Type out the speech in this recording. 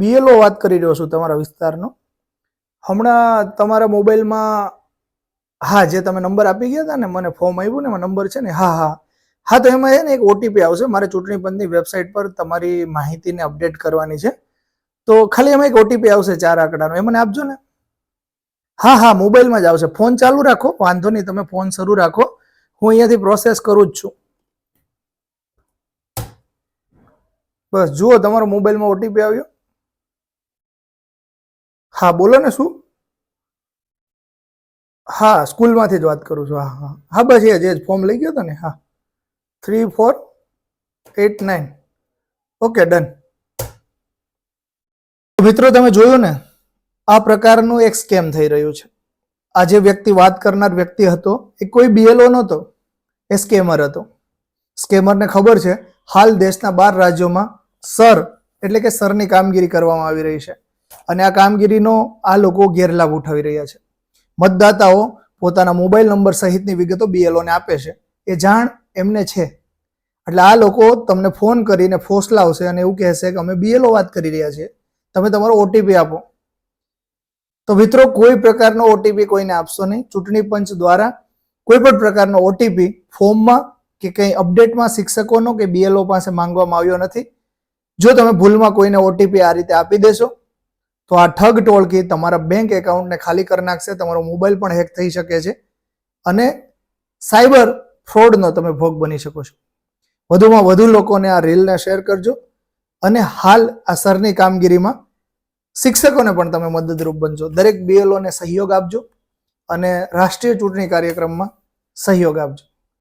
BLO વાત કરી રહ્યો છું તમારા વિસ્તારનો. હમણાં તમારા મોબાઈલમાં જે તમે નંબર આપી ગયા હતા ને, મને ફોર્મ આવ્યું ને એમાં નંબર છે ને, તો એમાં છે ને એક ઓટીપી આવશે. મારે ચૂંટણી પંચની વેબસાઇટ પર તમારી માહિતીને અપડેટ કરવાની છે, તો ખાલી એમાં એક ઓટીપી આવશે 4 આંકડાનો, એ મને આપજો ને. મોબાઈલમાં જ આવશે. ફોન ચાલુ રાખો, વાંધો નહીં, તમે ફોન શરૂ રાખો, હું અહીંયાથી પ્રોસેસ કરું જ છું. બસ જુઓ, તમારો મોબાઈલમાં ઓટીપી આવ્યો. બોલો ને. શું? સ્કૂલમાંથી જ વાત કરું છું. બસ એ જ ફોર્મ લઈ ગયો હતો ને. 3489. Okay, done. મિત્રો, તમે જોયું ને, આ પ્રકારનું એક સ્કેમ થઈ રહ્યું છે. આ જે વ્યક્તિ વાત કરનાર વ્યક્તિ હતો એ કોઈ બીએલઓ નહોતો, એ સ્કેમર હતો. સ્કેમરને ખબર છે હાલ દેશના 12 રાજ્યોમાં સર એટલે કે સરની કામગીરી કરવામાં આવી રહી છે, અને આ કામગીરીનો આ લોકો ગેરલાભ ઉઠાવી રહ્યા છે. મતદાતાઓ પોતાના મોબાઈલ નંબર સહિતની વિગતો બીએલઓને આપે છે, એ જાણ એમને છે. એટલે આ લોકો તમને ફોન કરીને ફોસલાવશે અને એવું કહેશે કે અમે બીએલઓ વાત કરી રહ્યા છીએ, તમે તમારો ઓટીપી આપો. તો મિત્રો, કોઈ પ્રકારનો ઓટીપી કોઈને આપશો નહીં. ચૂંટણી પંચ દ્વારા કોઈ પણ પ્રકારનો ઓટીપી ફોર્મમાં કે કંઈ અપડેટમાં શિક્ષકોનો કે બીએલઓ પાસે માંગવામાં આવ્યો નથી. જો તમે ભૂલમાં કોઈને ઓટીપી આ રીતે આપી દેશો તો આ ઠગ ટોળકી તમારા બેંક એકાઉન્ટને ખાલી કરી નાખશે, તમારો મોબાઈલ પણ હેક થઈ શકે છે અને સાયબર ફ્રોડનો તમે ભોગ બની શકો છો. વધુમાં વધુ લોકોને આ રીલને શેર કરજો અને હાલ આ સરની કામગીરીમાં શિક્ષકોને પણ તમે મદદરૂપ બનજો. દરેક બીએલઓને સહયોગ આપજો અને રાષ્ટ્રીય ચૂંટણી કાર્યક્રમમાં સહયોગ આપજો.